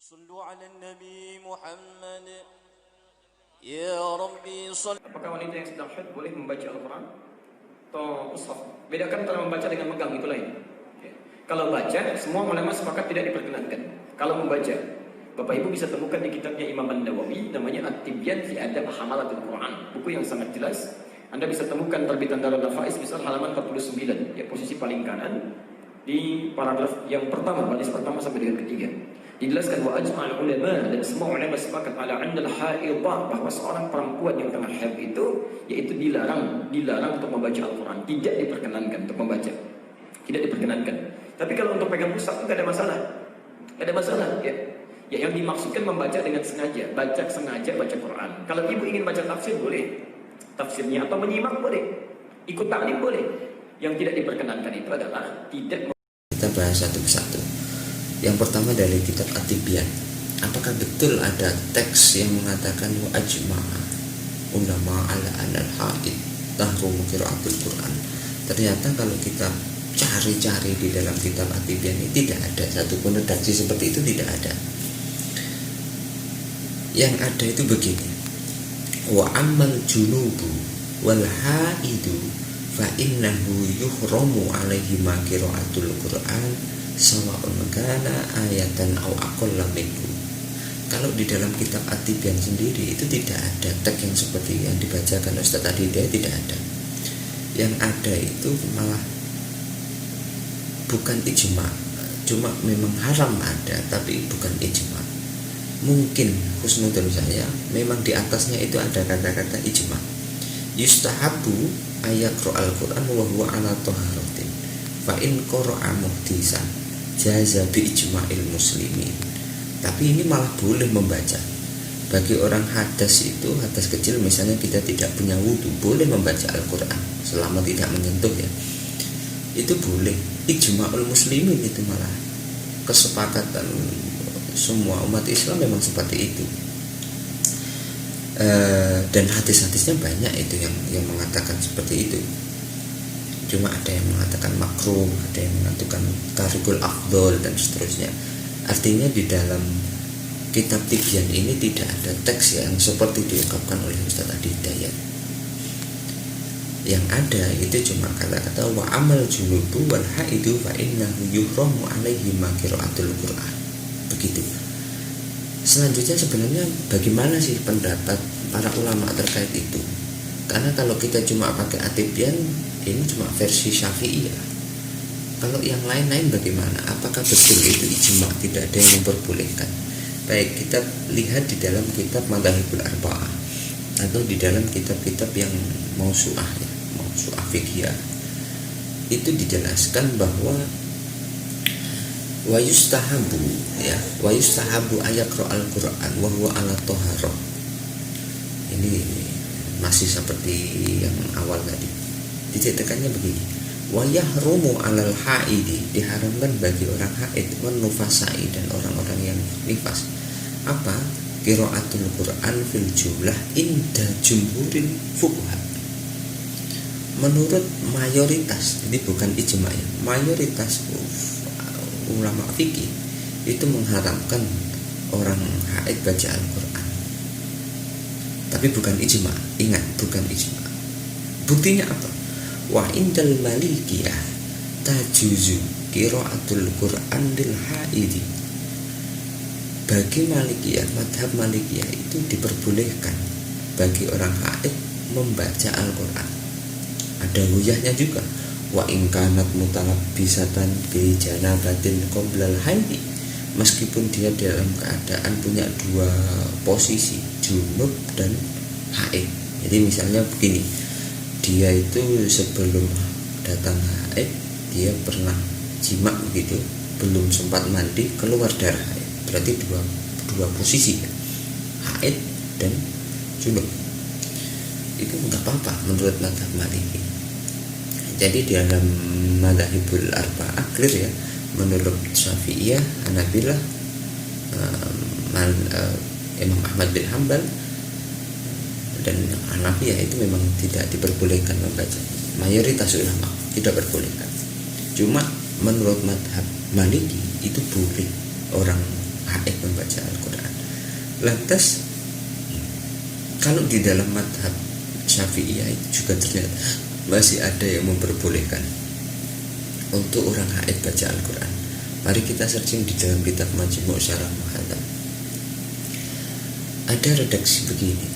صلوا على النبي محمد يا ربي صل. Apakah wanita yang sedang haid boleh membaca Al-Quran atau mushaf? Bedakan antara membaca dengan megang, itu lain. Kalau baca, semua ulama sepakat tidak diperkenankan. Kalau membaca, Bapak Ibu bisa temukan di kitabnya Imam An-Nawawi, namanya At-Tibyan fi Adab Hamalatul Quran. Buku yang sangat jelas. Anda bisa temukan terbitan Darul Nafais, misal halaman 49, ya, posisi paling kanan di paragraf yang pertama, baris pertama sampai dengan ketiga. Dijelaskan wa ajma'al ulama, dan semua ulama sepakat ala annal haidah, bahwa seorang perempuan yang tengah haid itu yaitu dilarang untuk membaca Al-Quran, tidak diperkenankan untuk membaca, tidak diperkenankan. Tapi kalau untuk pegang mushaf itu tidak ada masalah, ya. Ya, yang dimaksudkan membaca dengan sengaja, baca Quran. Kalau ibu ingin baca tafsir boleh, tafsirnya, atau menyimak boleh, ikut taklim boleh. Yang tidak diperkenankan itu adalah tidak. Kita bahas satu persatu. Yang pertama dari kitab At-Tibyan. Apakah betul ada teks yang mengatakan wa ajma'a ulama ala anal haid tahrumu qiraatul Quran? Ternyata kalau kita cari-cari di dalam kitab At-Tibyan ini tidak ada satupun redaksi seperti itu, tidak ada. Yang ada itu begini. Wa ammal junubu wal haidu fa innahu yuhramu alaihi ma qiraatul Quran sawa'un kana ayatan aw aqalla minhu. Kalau di dalam kitab At-Tibyan sendiri itu tidak ada teks yang seperti yang dibacakan Ustaz Adhidayah, tidak ada. Yang ada itu malah bukan ijma, cuma memang haram ada, tapi bukan ijma. Mungkin husnudon saya memang di atasnya itu ada kata-kata ijma. Yustahabu ayaqra al-Quran wa huwa ala taharatin fa in qara'a muhdisan jaza bi ijma'il muslimin. Tapi ini malah boleh membaca. Bagi orang hadas itu, hadas kecil misalnya, kita tidak punya wudu, boleh membaca Al-Quran selama tidak menyentuh, ya. Itu boleh. Ijma'ul muslimin itu malah kesepakatan semua umat Islam memang seperti itu. Dan hadis-hadisnya banyak itu yang mengatakan seperti itu. Cuma ada yang mengatakan makruh, ada yang mengatakan tarikul afdol, dan seterusnya. Artinya di dalam kitab Tibyan ini tidak ada teks yang seperti diungkapkan oleh Ustaz Adhidayah. Yang ada itu cuma kata-kata wa amal junubu wal haidu fa innahu yuhramu alaihi ma qiraatul Quran. Begitu. Selanjutnya sebenarnya bagaimana sih pendapat para ulama terkait itu? Karena kalau kita cuma pakai At-Tibyan, ini cuma versi Syafi'iyah. Kalau yang lain-lain bagaimana? Apakah betul itu ijma, tidak ada yang memperbolehkan? Baik, kita lihat di dalam kitab Madzhabul Arba'ah atau di dalam kitab-kitab yang mausu'ah, ya, mausu'ah fiqhiyah. Itu dijelaskan bahwa wa yustahabu ayaqra al-Quran wa huwa ala taharah. Ini masih seperti yang awal tadi. Diceritakannya begini. Wa yahrumu 'alal haidi, diharamkan bagi orang haid, wan nufasai, dan orang-orang yang nifas. Apa? Qiraatul Quran fil jumlah inda jumhuril fuqaha. Menurut mayoritas, ini bukan ijma, ya, mayoritas ulama fikih itu mengharamkan orang haid baca Al-Quran. Tapi bukan ijma, ingat, bukan ijma. Buktinya apa? Wa indal malikiyah tajuzu qiraatul Quran lil haidi. Bagi Malikiyah, madhab Malikiyah itu diperbolehkan bagi orang haid membaca Al-Quran. Ada huyahnya juga. Wa in kanat mutalabbisatan bi janabatin qoblal haidi. Meskipun dia dalam keadaan punya dua posisi, junub dan haid. Jadi misalnya begini, dia itu sebelum datang haid dia pernah jima begitu, belum sempat mandi, keluar darah haid. Berarti dua posisi, ya, haid dan junub. Itu enggak apa-apa menurut mazhab Maliki. Jadi di dalam Madzhabul Arba'ah clear, ya. Menurut Syafi'iyah, Hanabilah, Imam Ahmad bin Hanbal dan Hanafiyah itu memang tidak diperbolehkan membaca. Mayoritas ulama tidak diperbolehkan. Cuma menurut mazhab Maliki itu boleh orang haid membaca Al-Quran. Lantas kalau di dalam madhab Syafi'iyah itu juga ternyata masih ada yang memperbolehkan untuk orang haid baca Al-Quran. Mari kita searching di dalam kitab Majmu' Syarah Muhadzab. Ada redaksi begini,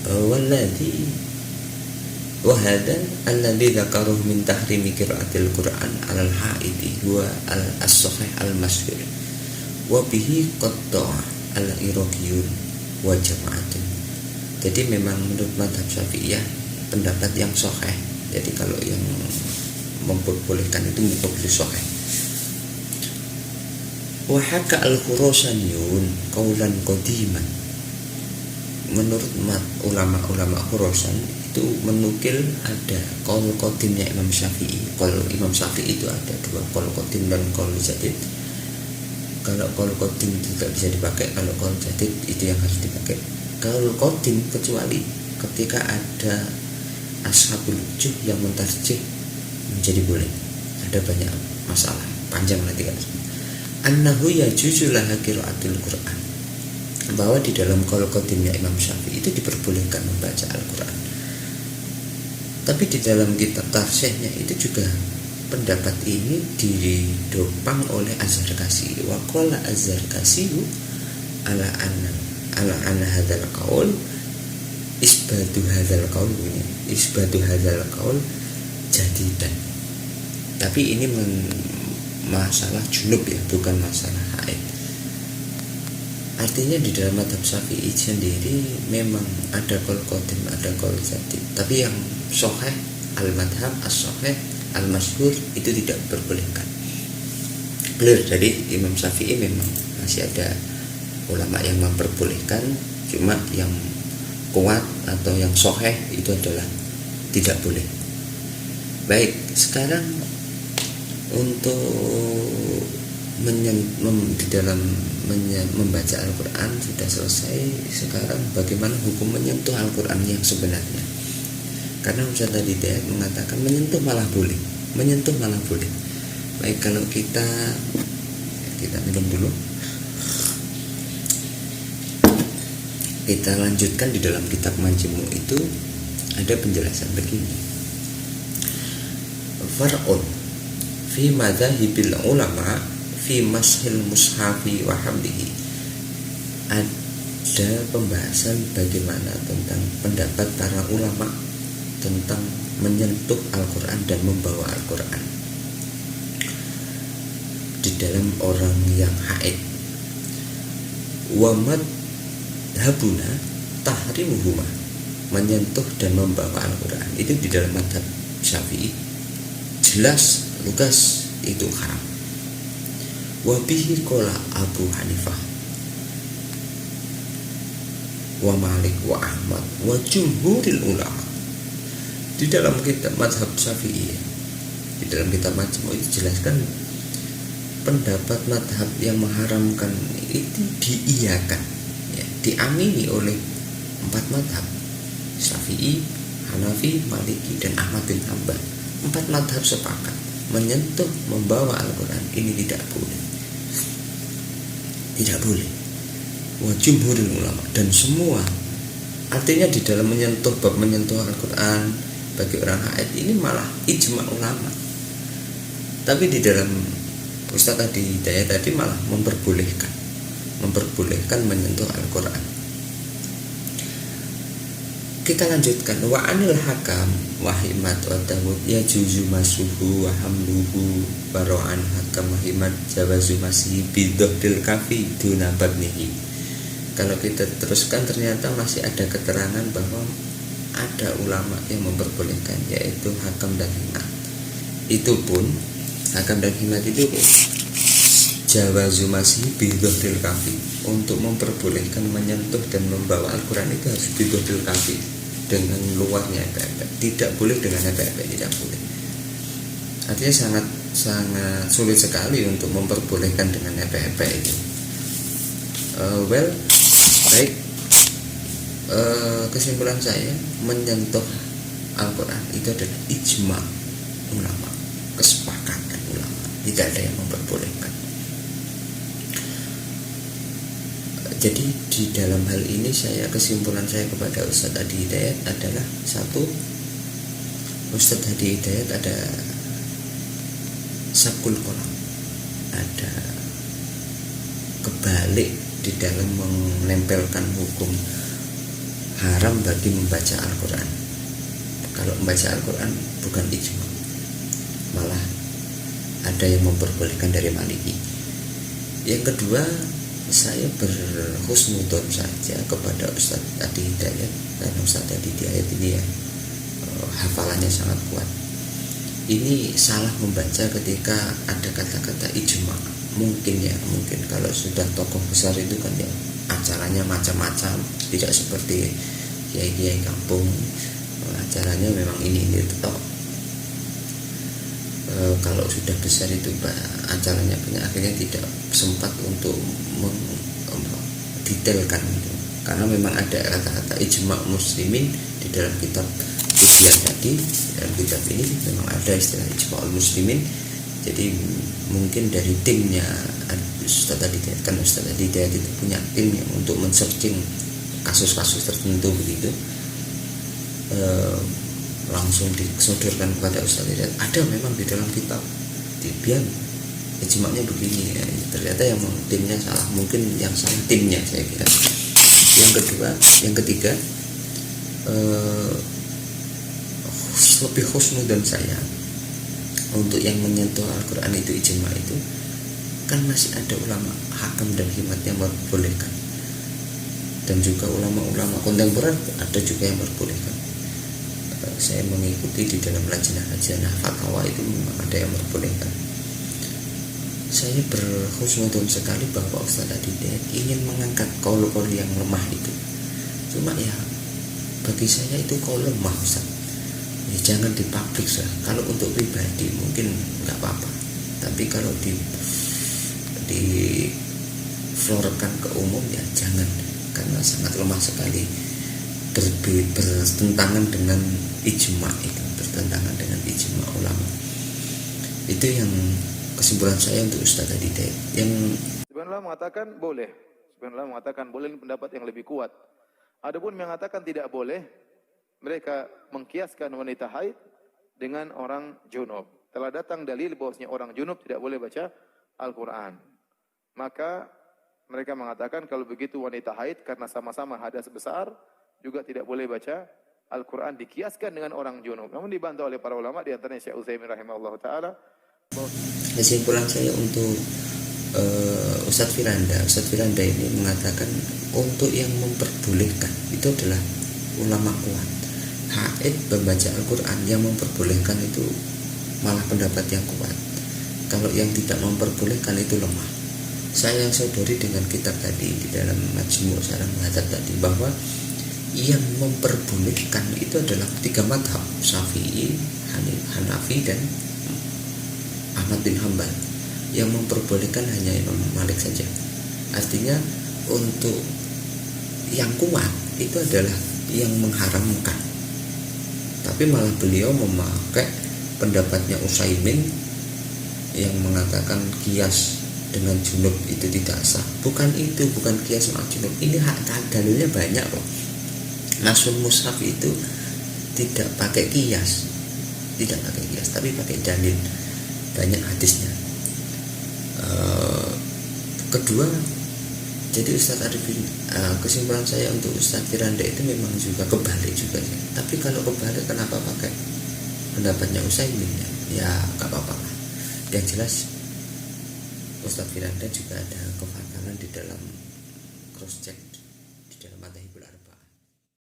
walladhi wahada alladhi dzakaruhu min tahrimi qiraatil Qur'an 'alal haidi huwa as-sahih al-mashhur wa bihi qatta'a al-iraqiyun wa jama'atun. Jadi memang menurut madhab Syafi'iyah pendapat yang sahih. Jadi kalau yang memperbolehkan itu boleh sahih. Wa haka al-Khurasaniyun qaulan qadiman. Menurut ulama-ulama Khurasan itu menukil ada qaul qadim Imam Syafi'i. Qaul Imam Syafi'i itu ada dua, qaul qadim dan qaul jadid. Kalau qaul qadim tidak bisa dipakai, kalau qaul jadid itu yang harus dipakai. Qaul qadim kecuali ketika ada ashabul wujuh yang mentarjih menjadi boleh. Ada banyak masalah, panjang nanti kan. Annahu yajuzu laha qiraatul Qur'an. Bahwa di dalam qaul qadimnya Imam Syafi'i itu diperbolehkan membaca Al-Quran. Tapi di dalam kitab tafsirnya itu juga pendapat ini didopang oleh Az-Zarkashi. Wa qala Az-Zarkashi ala anna hadzal qaul isbatu hadzal qaul jadidan. Tapi ini masalah junub ya, bukan masalah haid. Artinya di dalam madhab Syafi'i sendiri memang ada qaul qadim, ada qaul jadid. Tapi yang sahih al-madhab as-sahih al-masyhur itu tidak diperbolehkan. Clear, jadi Imam Syafi'i memang masih ada ulama yang memperbolehkan, cuma yang kuat atau yang sahih itu adalah tidak boleh. Baik, sekarang untuk di dalam membaca Al-Quran sudah selesai. Sekarang bagaimana hukum menyentuh Al-Quran yang sebenarnya? Karena Ustaz tadi mengatakan menyentuh malah boleh, menyentuh malah boleh. Baik, kalau kita minum dulu. Kita lanjutkan di dalam kitab Majmu' itu ada penjelasan begini. Far'un fi madzahibil ulama fi mashil mushafi wa hamdihi. Ada pembahasan bagaimana tentang pendapat para ulama tentang menyentuh Al-Quran dan membawa Al-Quran di dalam orang yang haid. Wa madhabuna tahrimuhuma, menyentuh dan membawa Al-Quran itu di dalam madhab Syafi'i jelas lugas itu haram. Wa bihi qala Abu Hanifah wa Malik wa Ahmad wa jumhuril ulama. Di dalam kitab madhab Syafi'i, di dalam kitab Majmu' itu jelaskan pendapat madhab yang mengharamkan itu diiyakan, ya, diamini oleh 4 madhab, Syafi'i, Hanafi, Maliki, dan Ahmad bin Hanbal. 4 madhab sepakat menyentuh membawa Al-Quran ini tidak boleh, tidak boleh. Wa jumhurul ulama, dan semua, artinya di dalam bab menyentuh Al-Quran bagi orang haid ini malah ijma ulama. Tapi di dalam Ustaz tadi Hidayat tadi malah memperbolehkan menyentuh Al-Quran. Kita lanjutkan. Wa anil hakam wahimat wa Dawud yajuzu masuhu wa hamluhu baro'an hakam wahimat jawazu masih bidhdil kafi duna badnihi. Kalau kita teruskan ternyata masih ada keterangan bahwa ada ulama yang memperbolehkan, yaitu Hakam dan Himat. Itu pun Hakam dan Himat itu jawazu masih bidhdil kafi, untuk memperbolehkan menyentuh dan membawa Al-Quran itu harus bidhdil kafi, dengan luarnya epek-epek. Tidak boleh dengan epek-epek, tidak boleh. Artinya sangat sulit sekali untuk memperbolehkan dengan epek-epek itu. Baik, kesimpulan saya, menyentuh Al-Quran itu adalah ijma ulama, kesepakatan ulama, tidak ada yang memperbolehkan. Jadi di dalam hal ini kesimpulan saya kepada Ustadz Adi Hidayat adalah satu, Ustadz Adi Hidayat ada sabkul kolam, ada kebalik di dalam menempelkan hukum haram bagi membaca Al-Quran. Kalau membaca Al-Quran bukan ijma, malah ada yang memperbolehkan dari Maliki. Yang kedua, saya berhusnudon saja kepada Ustadz Adi Hidayat, karena Ustadz Adi Hidayat ini ya hafalannya sangat kuat. Ini salah membaca ketika ada kata-kata ijma. Mungkin kalau sudah tokoh besar itu kan ya acaranya macam-macam, tidak seperti kiai-kiai kampung. Acaranya memang ini tetap. Kalau sudah besar itu acaranya banyak, akhirnya tidak sempat untuk mendetailkan itu. Karena memang ada kata-kata ijma muslimin di dalam kitab Tibyan tadi, dalam kitab ini memang ada istilah ijma muslimin. Jadi mungkin dari timnya Ustadz Adi Hidayat, kan Ustadz Adi Hidayat itu punya tim yang untuk men-searching kasus-kasus tertentu begitu, langsung disodorkan kepada Ustadz Hidayat. Ada memang di dalam kitab Tibyan ijma'nya begini ya. Ternyata yang timnya salah, mungkin yang salah timnya saya kira. Yang ketiga lebih husnudan saya untuk yang menyentuh Al-Quran itu ijma itu kan masih ada ulama hakam dan himat yang memperbolehkan, dan juga ulama-ulama kontemporer ada juga yang memperbolehkan. Saya mengikuti di dalam lajnah fatwa itu memang ada yang memperbolehkan. Saya berhusnudon sekali bahwa Ustadz Adi Hidayat ingin mengangkat qaul-qaul yang lemah itu. Cuma ya bagi saya itu qaul lemah, Ustaz. Ya jangan dipublik lah. Kalau untuk pribadi mungkin nggak apa-apa, tapi kalau diflorkan ke umum ya jangan, karena sangat lemah sekali, bertentangan dengan ijma itu, bertentangan dengan ijma ulama. Itu yang kesimpulan saya untuk Ustadz Adi Hidayat. Yang sebenarnya mengatakan boleh, ini pendapat yang lebih kuat. Adapun yang mengatakan tidak boleh, mereka mengkiaskan wanita haid dengan orang junub. Telah datang dalil bahwasanya orang junub tidak boleh baca Al-Quran. Maka mereka mengatakan kalau begitu wanita haid karena sama-sama hadas besar juga tidak boleh baca Al-Quran, dikiaskan dengan orang junub. Namun dibantah oleh para ulama, di antaranya Syekh Utsaimin rahimahullah taala. Kesimpulan saya untuk Ustadz Firanda ini mengatakan untuk yang memperbolehkan itu adalah ulama kuat. Haid membaca Al-Quran, yang memperbolehkan itu malah pendapat yang kuat. Kalau yang tidak memperbolehkan itu lemah. Saya sodori dengan kitab tadi di dalam Majmu' Syarah Muhadzab tadi, bahwa yang memperbolehkan itu adalah 3 mazhab, Syafi'i, Hanafi dan Ahmad bin Hanbal. Yang memperbolehkan hanya Imam Malik saja. Artinya untuk yang kuat itu adalah yang mengharamkan. Tapi malah beliau memakai pendapatnya Utsaimin yang mengatakan kias dengan junub itu tidak sah. Bukan kias sama junub. Ini dalilnya banyak loh. Nasul Mushaf itu tidak pakai kias, tapi pakai dalil, banyak hadisnya. Kedua, jadi Ustadz Arifin, kesimpulan saya untuk Ustadz Firanda itu memang juga kebalik juga ya. Tapi kalau kebalik kenapa pakai pendapatnya Utsaimin ya gak apa-apa. Yang jelas Ustadz Firanda juga ada kefatalan di dalam cross check di dalam Madhhabul Arba'.